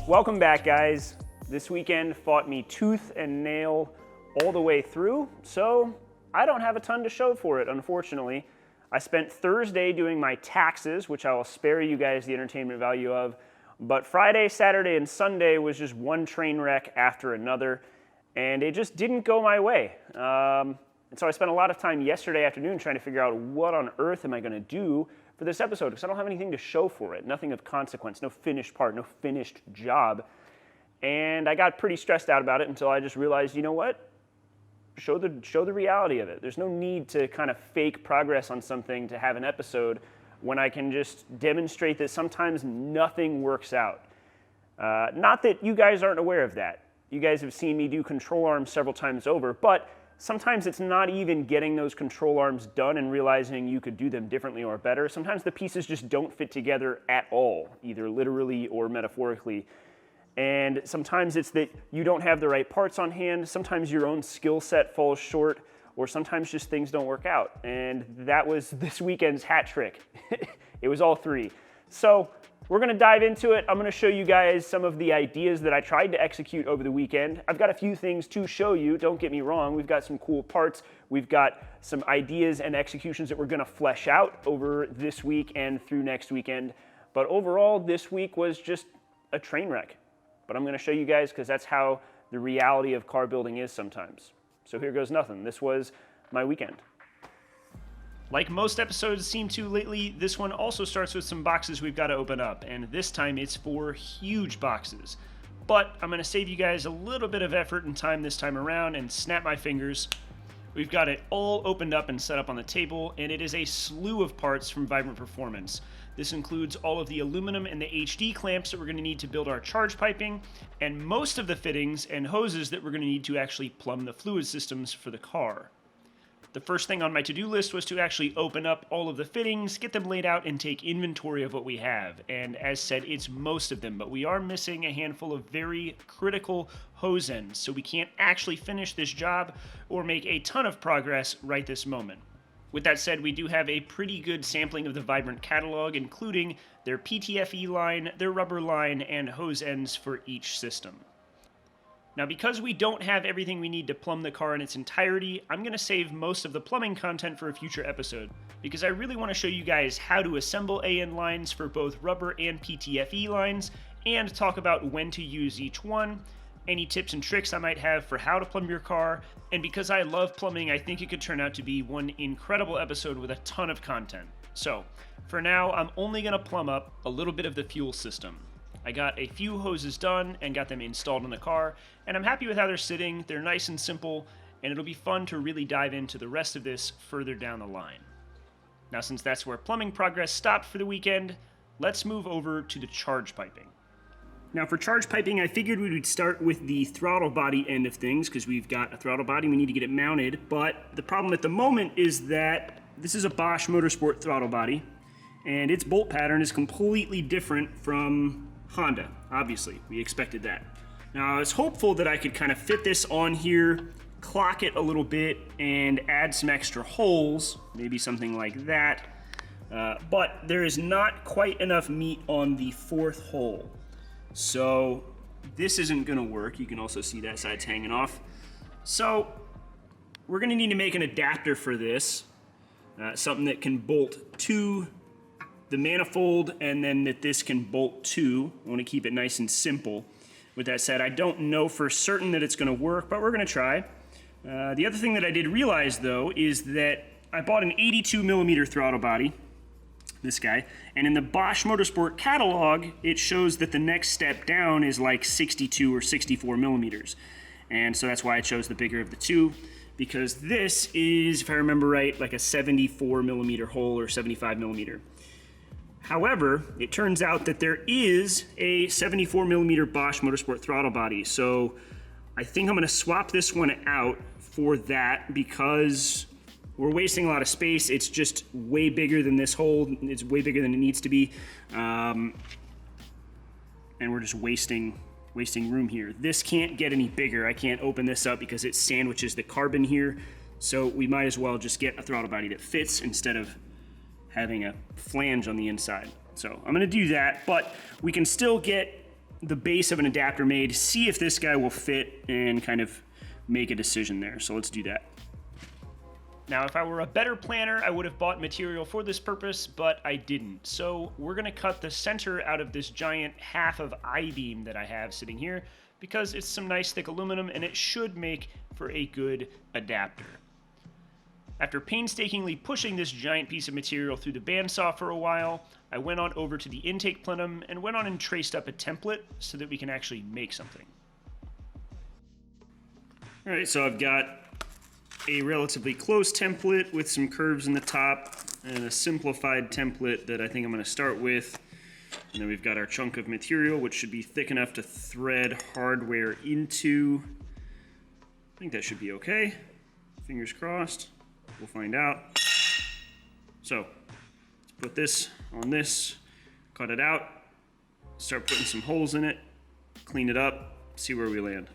Welcome back, guys. This weekend fought me tooth and nail all the way through, so I don't have a ton to show for it, unfortunately. I spent Thursday doing my taxes, which I will spare you guys the entertainment value of, but Friday, Saturday, and Sunday was just one train wreck after another, and it just didn't go my way. And so I spent a lot of time yesterday afternoon trying to figure out what on earth am I going to do for this episode, because I don't have anything to show for it, nothing of consequence, no finished part, no finished job. And I got pretty stressed out about it until I just realized, you know what? Show the reality of it. There's no need to kind of fake progress on something to have an episode when I can just demonstrate that sometimes nothing works out. Not that you guys aren't aware of that. You guys have seen me do control arms several times over, but sometimes it's not even getting those control arms done and realizing you could do them differently or better. Sometimes the pieces just don't fit together at all, either literally or metaphorically. And sometimes it's that you don't have the right parts on hand. Sometimes your own skill set falls short, or sometimes just things don't work out. And that was this weekend's hat trick. It was all three. So we're gonna dive into it. I'm gonna show you guys some of the ideas that I tried to execute over the weekend. I've got a few things to show you, don't get me wrong. We've got some cool parts. We've got some ideas and executions that we're gonna flesh out over this week and through next weekend. But overall, this week was just a train wreck. But I'm gonna show you guys because that's how the reality of car building is sometimes. So here goes nothing. This was my weekend. Like most episodes seem to lately, this one also starts with some boxes we've got to open up, and this time it's 4 huge boxes. But I'm going to save you guys a little bit of effort and time this time around and snap my fingers. We've got it all opened up and set up on the table, and it is a slew of parts from Vibrant Performance. This includes all of the aluminum and the HD clamps that we're going to need to build our charge piping, and most of the fittings and hoses that we're going to need to actually plumb the fluid systems for the car. The first thing on my to-do list was to actually open up all of the fittings, get them laid out, and take inventory of what we have. And as said, it's most of them, but we are missing a handful of very critical hose ends, so we can't actually finish this job or make a ton of progress right this moment. With that said, we do have a pretty good sampling of the Vibrant catalog, including their PTFE line, their rubber line, and hose ends for each system. Now, because we don't have everything we need to plumb the car in its entirety, I'm going to save most of the plumbing content for a future episode, because I really want to show you guys how to assemble AN lines for both rubber and PTFE lines, and talk about when to use each one, any tips and tricks I might have for how to plumb your car, and because I love plumbing, I think it could turn out to be one incredible episode with a ton of content. So, for now, I'm only going to plumb up a little bit of the fuel system. I got a few hoses done and got them installed in the car, and I'm happy with how they're sitting. They're nice and simple, and it'll be fun to really dive into the rest of this further down the line. Now, since that's where plumbing progress stopped for the weekend, let's move over to the charge piping. Now, for charge piping, I figured we would start with the throttle body end of things, because we've got a throttle body, we need to get it mounted, but the problem at the moment is that this is a Bosch Motorsport throttle body, and its bolt pattern is completely different from Honda. Obviously, we expected that. Now, I was hopeful that I could kind of fit this on here, clock it a little bit, and add some extra holes, maybe something like that. But there is not quite enough meat on the 4th hole. So this isn't gonna work. You can also see that side's hanging off. So we're gonna need to make an adapter for this, something that can bolt to the manifold, and then that this can bolt to. I want to keep it nice and simple. With that said, I don't know for certain that it's going to work, but we're going to try. The other thing that I did realize, though, is that I bought an 82 millimeter throttle body, this guy, and in the Bosch Motorsport catalog, it shows that the next step down is like 62 or 64 millimeters. And so that's why I chose the bigger of the two, because this is, if I remember right, like a 74 millimeter hole or 75 millimeter. However, it turns out that there is a 74 millimeter Bosch Motorsport throttle body, so I think I'm gonna swap this one out for that because we're wasting a lot of space. It's just way bigger than this hole. It's way bigger than it needs to be. And we're just wasting room here. This can't get any bigger. I can't open this up because it sandwiches the carbon here. So we might as well just get a throttle body that fits instead of having a flange on the inside. So I'm gonna do that, but we can still get the base of an adapter made, see if this guy will fit, and kind of make a decision there. So let's do that. Now, if I were a better planner, I would have bought material for this purpose, but I didn't. So we're gonna cut the center out of this giant half of I-beam that I have sitting here because it's some nice thick aluminum and it should make for a good adapter. After painstakingly pushing this giant piece of material through the bandsaw for a while, I went on over to the intake plenum and went on and traced up a template so that we can actually make something. All right, so I've got a relatively close template with some curves in the top and a simplified template that I think I'm going to start with. And then we've got our chunk of material, which should be thick enough to thread hardware into. I think that should be okay. Fingers crossed. We'll find out. So let's put this on this, cut it out, start putting some holes in it, clean it up, see where we land.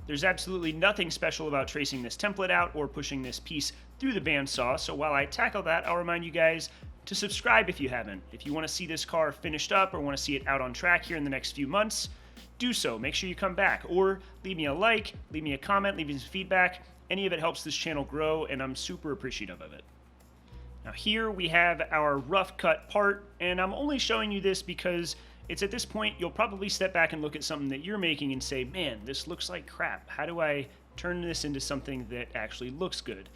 There's absolutely nothing special about tracing this template out or pushing this piece through the bandsaw, so while I tackle that, I'll remind you guys to subscribe if you haven't. If you want to see this car finished up or want to see it out on track here in the next few months, do so. Make sure you come back, or leave me a like, leave me a comment, leave me some feedback. Any of it helps this channel grow, and I'm super appreciative of it. Now here we have our rough cut part, and I'm only showing you this because it's at this point you'll probably step back and look at something that you're making and say, man, this looks like crap. How do I turn this into something that actually looks good?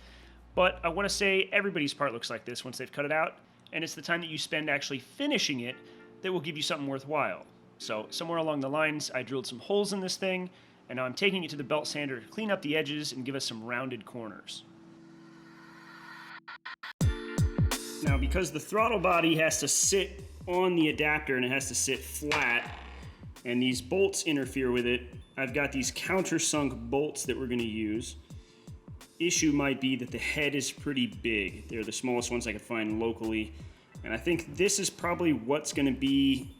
But I want to say everybody's part looks like this once they've cut it out, and it's the time that you spend actually finishing it that will give you something worthwhile. So somewhere along the lines, I drilled some holes in this thing, and now I'm taking it to the belt sander to clean up the edges and give us some rounded corners. Now, because the throttle body has to sit on the adapter and it has to sit flat, and these bolts interfere with it, I've got these countersunk bolts that we're going to use. Issue might be that the head is pretty big. They're the smallest ones I could find locally, and I think this is probably what's going to be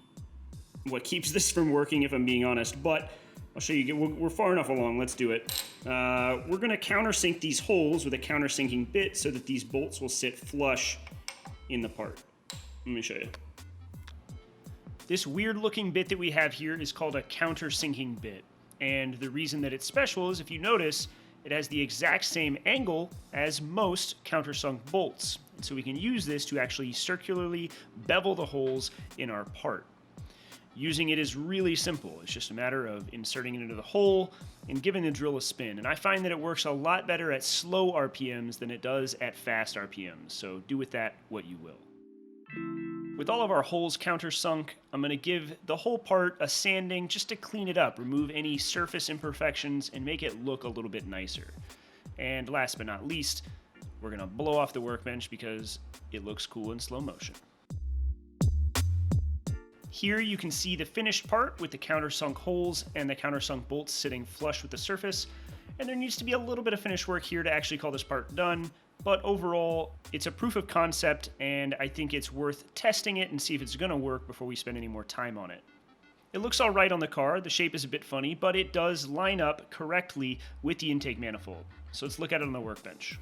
what keeps this from working, if I'm being honest, but I'll show you. We're far enough along. Let's do it. We're going to countersink these holes with a countersinking bit so that these bolts will sit flush in the part. Let me show you. This weird looking bit that we have here is called a countersinking bit. And the reason that it's special is, if you notice, it has the exact same angle as most countersunk bolts. And so we can use this to actually circularly bevel the holes in our part. Using it is really simple. It's just a matter of inserting it into the hole and giving the drill a spin. And I find that it works a lot better at slow RPMs than it does at fast RPMs. So do with that what you will. With all of our holes countersunk, I'm going to give the whole part a sanding just to clean it up, remove any surface imperfections, and make it look a little bit nicer. And last but not least, we're going to blow off the workbench because it looks cool in slow motion. Here you can see the finished part with the countersunk holes and the countersunk bolts sitting flush with the surface, and there needs to be a little bit of finish work here to actually call this part done, but overall it's a proof of concept, and I think it's worth testing it and see if it's going to work before we spend any more time on it. It looks alright on the car, the shape is a bit funny, but it does line up correctly with the intake manifold. So let's look at it on the workbench.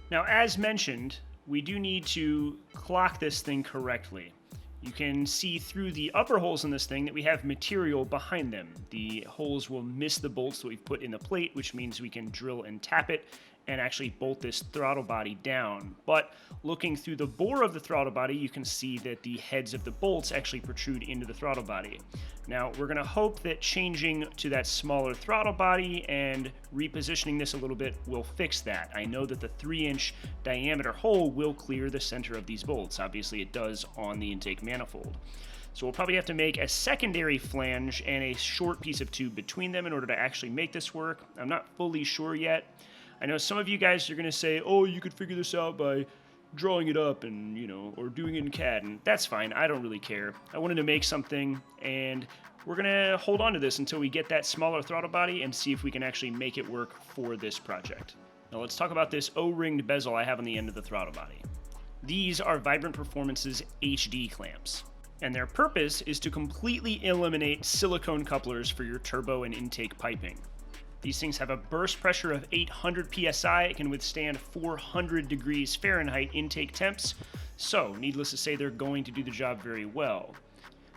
Now, as mentioned, we do need to clock this thing correctly. You can see through the upper holes in this thing that we have material behind them. The holes will miss the bolts that we've put in the plate, which means we can drill and tap it and actually bolt this throttle body down. But looking through the bore of the throttle body, you can see that the heads of the bolts actually protrude into the throttle body. Now, we're gonna hope that changing to that smaller throttle body and repositioning this a little bit will fix that. I know that the 3-inch diameter hole will clear the center of these bolts. Obviously, it does on the intake manifold. So we'll probably have to make a secondary flange and a short piece of tube between them in order to actually make this work. I'm not fully sure yet. I know some of you guys are going to say, oh, you could figure this out by drawing it up and, or doing it in CAD, and that's fine. I don't really care. I wanted to make something, and we're gonna hold on to this until we get that smaller throttle body and see if we can actually make it work for this project. Now let's talk about this O-ringed bezel I have on the end of the throttle body. These are Vibrant Performance's HD clamps, and their purpose is to completely eliminate silicone couplers for your turbo and intake piping. These things have a burst pressure of 800 psi. It can withstand 400 degrees Fahrenheit intake temps, so needless to say, they're going to do the job very well.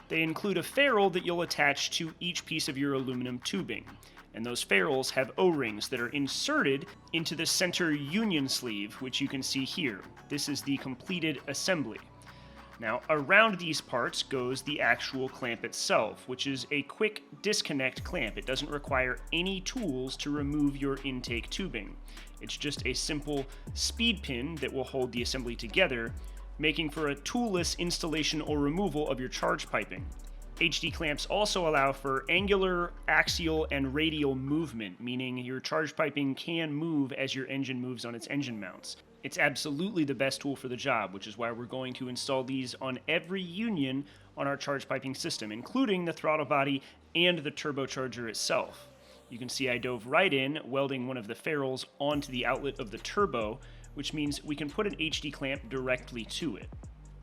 They include a ferrule that you'll attach to each piece of your aluminum tubing, and those ferrules have O-rings that are inserted into the center union sleeve, which you can see here. This is the completed assembly. Now, around these parts goes the actual clamp itself, which is a quick disconnect clamp. It doesn't require any tools to remove your intake tubing. It's just a simple speed pin that will hold the assembly together, making for a toolless installation or removal of your charge piping. HD clamps also allow for angular, axial, and radial movement, meaning your charge piping can move as your engine moves on its engine mounts. It's absolutely the best tool for the job, which is why we're going to install these on every union on our charge piping system, including the throttle body and the turbocharger itself. You can see I dove right in, welding one of the ferrules onto the outlet of the turbo, which means we can put an HD clamp directly to it.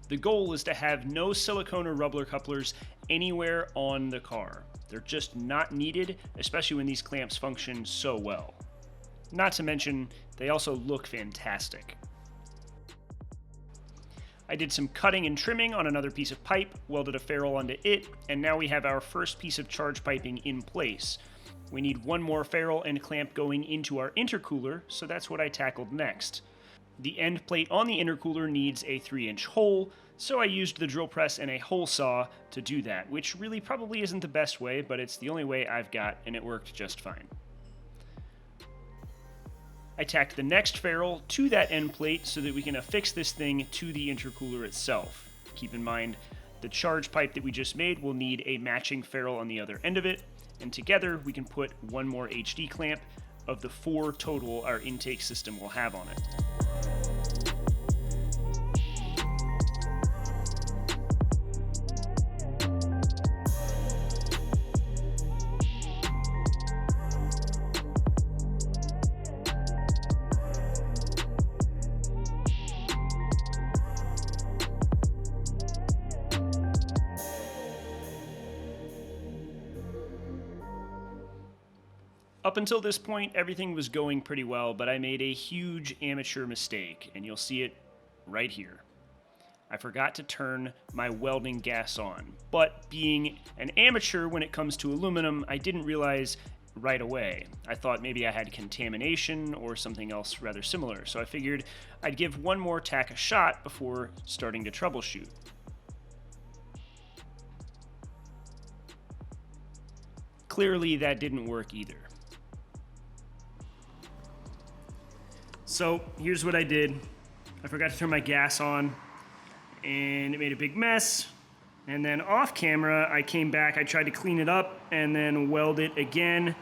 The goal is to have no silicone or rubber couplers anywhere on the car. They're just not needed, especially when these clamps function so well. Not to mention, they also look fantastic. I did some cutting and trimming on another piece of pipe, welded a ferrule onto it, and now we have our first piece of charge piping in place. We need one more ferrule and clamp going into our intercooler, so that's what I tackled next. The end plate on the intercooler needs a 3-inch hole, so I used the drill press and a hole saw to do that, which really probably isn't the best way, but it's the only way I've got, and it worked just fine. I tacked the next ferrule to that end plate so that we can affix this thing to the intercooler itself. Keep in mind, the charge pipe that we just made will need a matching ferrule on the other end of it, and together we can put one more HD clamp of the 4 total our intake system will have on it. Up until this point, everything was going pretty well, but I made a huge amateur mistake, and you'll see it right here. I forgot to turn my welding gas on, but being an amateur when it comes to aluminum, I didn't realize right away. I thought maybe I had contamination or something else rather similar, so I figured I'd give one more tack a shot before starting to troubleshoot. Clearly, that didn't work either. So here's what I did. I forgot to turn my gas on, and it made a big mess. And then off camera, I came back, I tried to clean it up and then weld it again,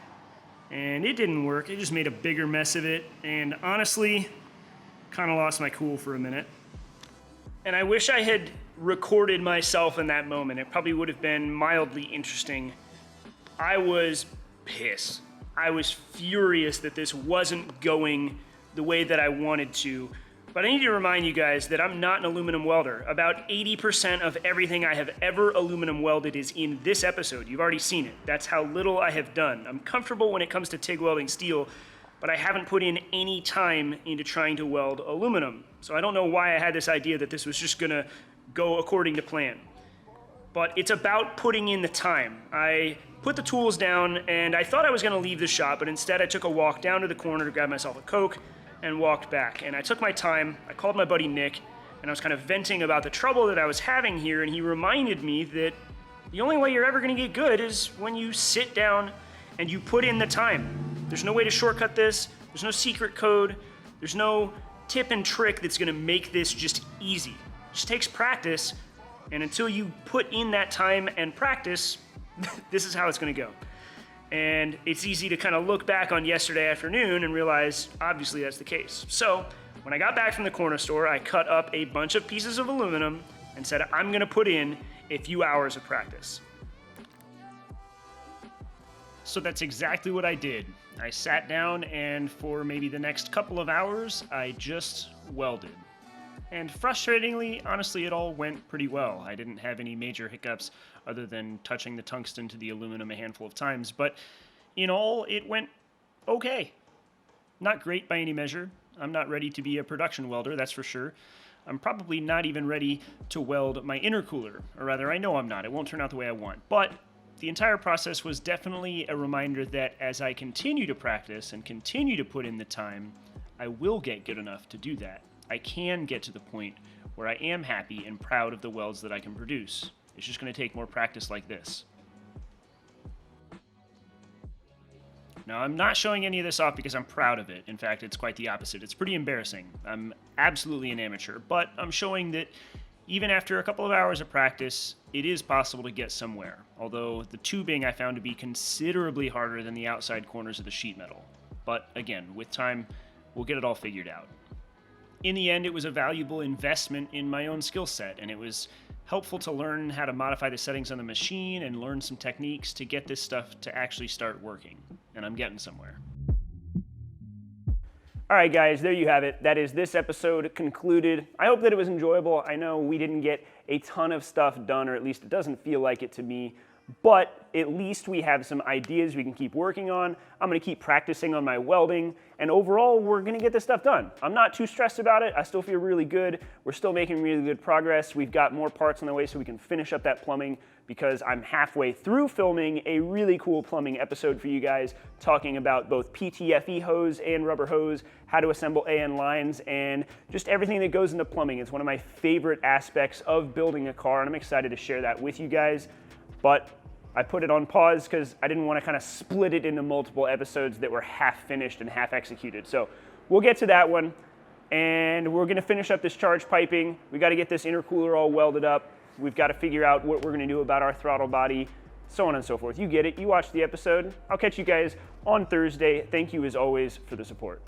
and it didn't work. It just made a bigger mess of it, and honestly, kind of lost my cool for a minute. And I wish I had recorded myself in that moment. It probably would have been mildly interesting. I was pissed. I was furious that this wasn't going the way that I wanted to. But I need to remind you guys that I'm not an aluminum welder. About 80% of everything I have ever aluminum welded is in this episode. You've already seen it. That's how little I have done. I'm comfortable when it comes to TIG welding steel, but I haven't put in any time into trying to weld aluminum. So I don't know why I had this idea that this was just gonna go according to plan. But it's about putting in the time. I put the tools down and I thought I was gonna leave the shop, but instead I took a walk down to the corner to grab myself a Coke and walked back. And I took my time, I called my buddy Nick, and I was kind of venting about the trouble that I was having here, and he reminded me that the only way you're ever gonna get good is when you sit down and you put in the time. There's no way to shortcut this, there's no secret code, there's no tip and trick that's gonna make this just easy. It just takes practice, and until you put in that time and practice, this is how it's gonna go. And it's easy to kind of look back on yesterday afternoon and realize, obviously, that's the case. So When I got back from the corner store, I cut up a bunch of pieces of aluminum and said I'm gonna put in a few hours of practice. So that's exactly what I did. I sat down and for maybe the next couple of hours, I just welded. And frustratingly, honestly, it all went pretty well. I didn't have any major hiccups other than touching the tungsten to the aluminum a handful of times, but in all, it went okay. Not great by any measure. I'm not ready to be a production welder, that's for sure. I'm probably not even ready to weld my intercooler, or rather, I know I'm not. It won't turn out the way I want, but the entire process was definitely a reminder that as I continue to practice and continue to put in the time, I will get good enough to do that. I can get to the point where I am happy and proud of the welds that I can produce. It's just going to take more practice like this. Now, I'm not showing any of this off because I'm proud of it. In fact, it's quite the opposite. It's pretty embarrassing. I'm absolutely an amateur, but I'm showing that even after a couple of hours of practice, it is possible to get somewhere, although the tubing I found to be considerably harder than the outside corners of the sheet metal. But again, with time, we'll get it all figured out. In the end, it was a valuable investment in my own skill set, and it was helpful to learn how to modify the settings on the machine and learn some techniques to get this stuff to actually start working. And I'm getting somewhere. All right, guys, there you have it. That is this episode concluded. I hope that it was enjoyable. I know we didn't get a ton of stuff done, or at least it doesn't feel like it to me, but at least we have some ideas we can keep working on. I'm gonna keep practicing on my welding, and overall, we're gonna get this stuff done. I'm not too stressed about it. I still feel really good. We're still making really good progress. We've got more parts on the way so we can finish up that plumbing, because I'm halfway through filming a really cool plumbing episode for you guys, talking about both PTFE hose and rubber hose, how to assemble AN lines, and just everything that goes into plumbing. It's one of my favorite aspects of building a car, and I'm excited to share that with you guys. But I put it on pause because I didn't want to kind of split it into multiple episodes that were half finished and half executed. So we'll get to that one, and we're going to finish up this charge piping. We got to get this intercooler all welded up. We've got to figure out what we're going to do about our throttle body, so on and so forth. You get it. You watch the episode. I'll catch you guys on Thursday. Thank you, as always, for the support.